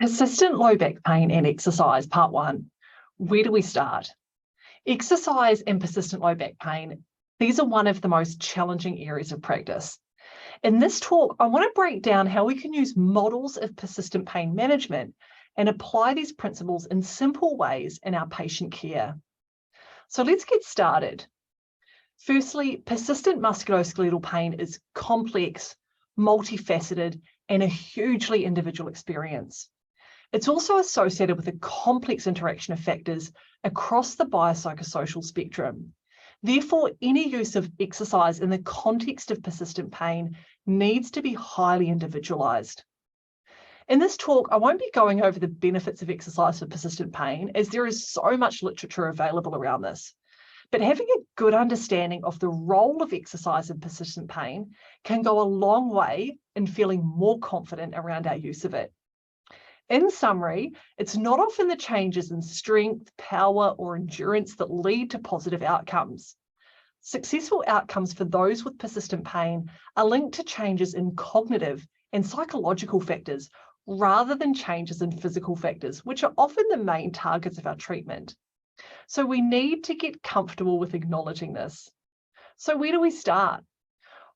Persistent low back pain and exercise, part one. Where do we start? Exercise and persistent low back pain, these are one of the most challenging areas of practice. In this talk, I want to break down how we can use models of persistent pain management and apply these principles in simple ways in our patient care. So let's get started. Firstly, persistent musculoskeletal pain is complex, multifaceted, and a hugely individual experience. It's also associated with a complex interaction of factors across the biopsychosocial spectrum. Therefore, any use of exercise in the context of persistent pain needs to be highly individualized. In this talk, I won't be going over the benefits of exercise for persistent pain, as there is so much literature available around this. But having a good understanding of the role of exercise in persistent pain can go a long way in feeling more confident around our use of it. In summary, it's not often the changes in strength, power, or endurance that lead to positive outcomes. Successful outcomes for those with persistent pain are linked to changes in cognitive and psychological factors rather than changes in physical factors, which are often the main targets of our treatment. So we need to get comfortable with acknowledging this. So where do we start?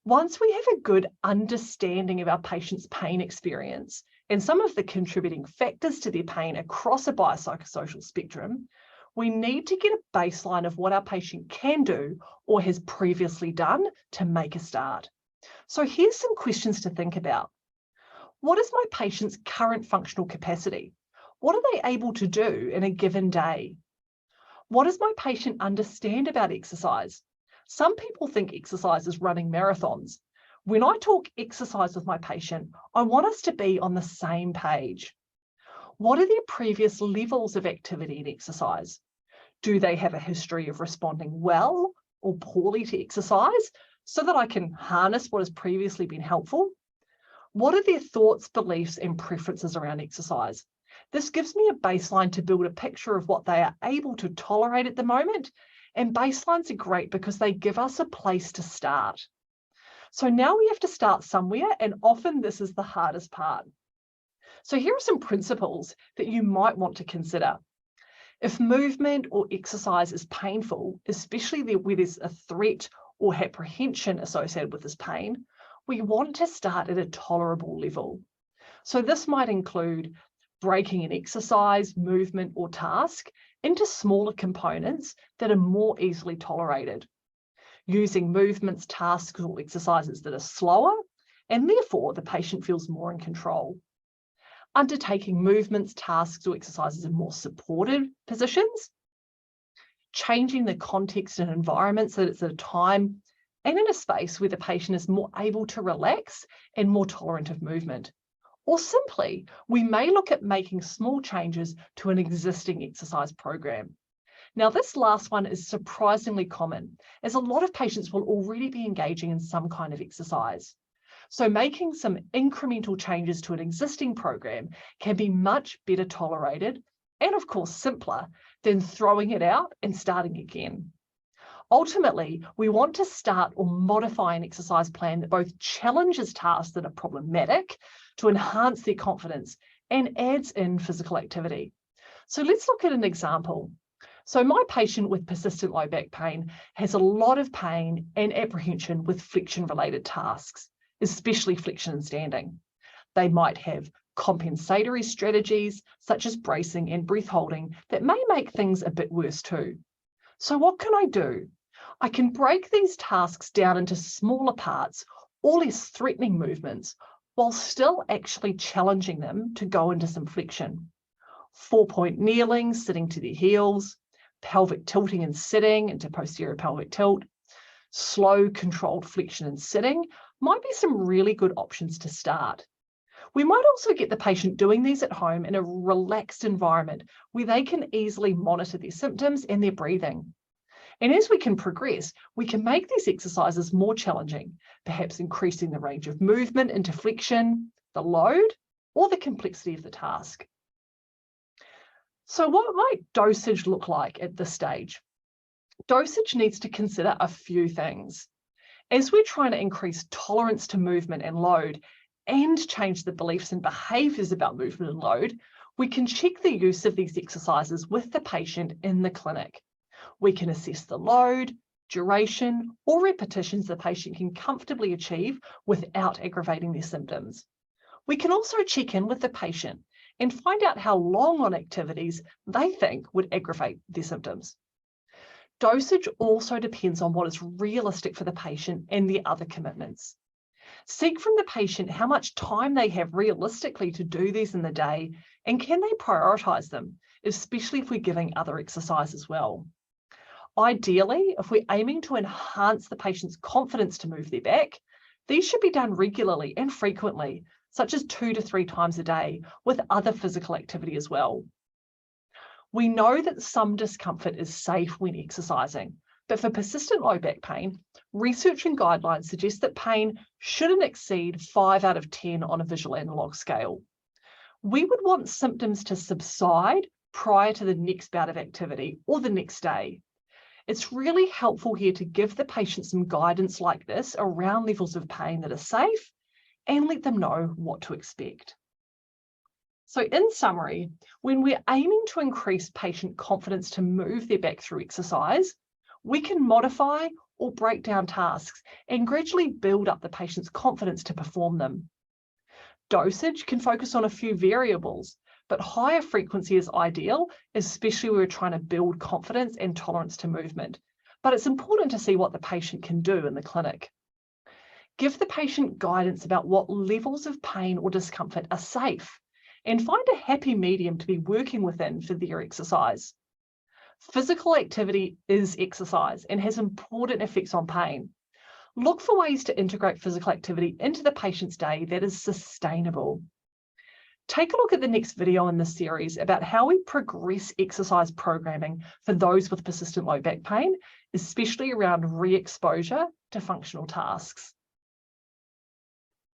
Once we have a good understanding of our patient's pain experience and some of the contributing factors to their pain across a biopsychosocial spectrum, we need to get a baseline of what our patient can do or has previously done to make a start. So here's some questions to think about. What is my patient's current functional capacity? What are they able to do in a given day? What does my patient understand about exercise? Some people think exercise is running marathons. When I talk exercise with my patient, I want us to be on the same page. What are their previous levels of activity and exercise? Do they have a history of responding well or poorly to exercise so that I can harness what has previously been helpful? What are their thoughts, beliefs, and preferences around exercise? This gives me a baseline to build a picture of what they are able to tolerate at the moment. And baselines are great because they give us a place to start. So now we have to start somewhere, and often this is the hardest part. So here are some principles that you might want to consider. If movement or exercise is painful, especially where there's a threat or apprehension associated with this pain, we want to start at a tolerable level. So this might include breaking an exercise, movement, or task into smaller components that are more easily tolerated. Using movements, tasks, or exercises that are slower, and therefore the patient feels more in control. Undertaking movements, tasks, or exercises in more supported positions. Changing the context and environment so that it's at a time and in a space where the patient is more able to relax and more tolerant of movement. Or simply, we may look at making small changes to an existing exercise program. Now, this last one is surprisingly common, as a lot of patients will already be engaging in some kind of exercise. So making some incremental changes to an existing program can be much better tolerated and, of course, simpler than throwing it out and starting again. Ultimately, we want to start or modify an exercise plan that both challenges tasks that are problematic to enhance their confidence and adds in physical activity. So let's look at an example. So my patient with persistent low back pain has a lot of pain and apprehension with flexion-related tasks, especially flexion and standing. They might have compensatory strategies such as bracing and breath holding that may make things a bit worse too. So what can I do? I can break these tasks down into smaller parts or less threatening movements while still actually challenging them to go into some flexion. 4-point kneeling, sitting to their heels, pelvic tilting and sitting into posterior pelvic tilt, slow controlled flexion and sitting might be some really good options to start. We might also get the patient doing these at home in a relaxed environment where they can easily monitor their symptoms and their breathing. And as we can progress, we can make these exercises more challenging, perhaps increasing the range of movement into flexion, the load, or the complexity of the task. So what might dosage look like at this stage? Dosage needs to consider a few things. As we're trying to increase tolerance to movement and load, and change the beliefs and behaviours about movement and load, we can check the use of these exercises with the patient in the clinic. We can assess the load, duration, or repetitions the patient can comfortably achieve without aggravating their symptoms. We can also check in with the patient and find out how long on activities they think would aggravate their symptoms. Dosage also depends on what is realistic for the patient and the other commitments. Seek from the patient how much time they have realistically to do these in the day, and can they prioritise them, especially if we're giving other exercise as well. Ideally, if we're aiming to enhance the patient's confidence to move their back, these should be done regularly and frequently, such as 2 to 3 times a day, with other physical activity as well. We know that some discomfort is safe when exercising, but for persistent low back pain, research and guidelines suggest that pain shouldn't exceed 5 out of 10 on a visual analog scale. We would want symptoms to subside prior to the next bout of activity or the next day. It's really helpful here to give the patient some guidance like this around levels of pain that are safe and let them know what to expect. So in summary, when we're aiming to increase patient confidence to move their back through exercise, we can modify or break down tasks and gradually build up the patient's confidence to perform them. Dosage can focus on a few variables, but higher frequency is ideal, especially when we're trying to build confidence and tolerance to movement. But it's important to see what the patient can do in the clinic. Give the patient guidance about what levels of pain or discomfort are safe, and find a happy medium to be working within for their exercise. Physical activity is exercise and has important effects on pain. Look for ways to integrate physical activity into the patient's day that is sustainable. Take a look at the next video in this series about how we progress exercise programming for those with persistent low back pain, especially around re-exposure to functional tasks.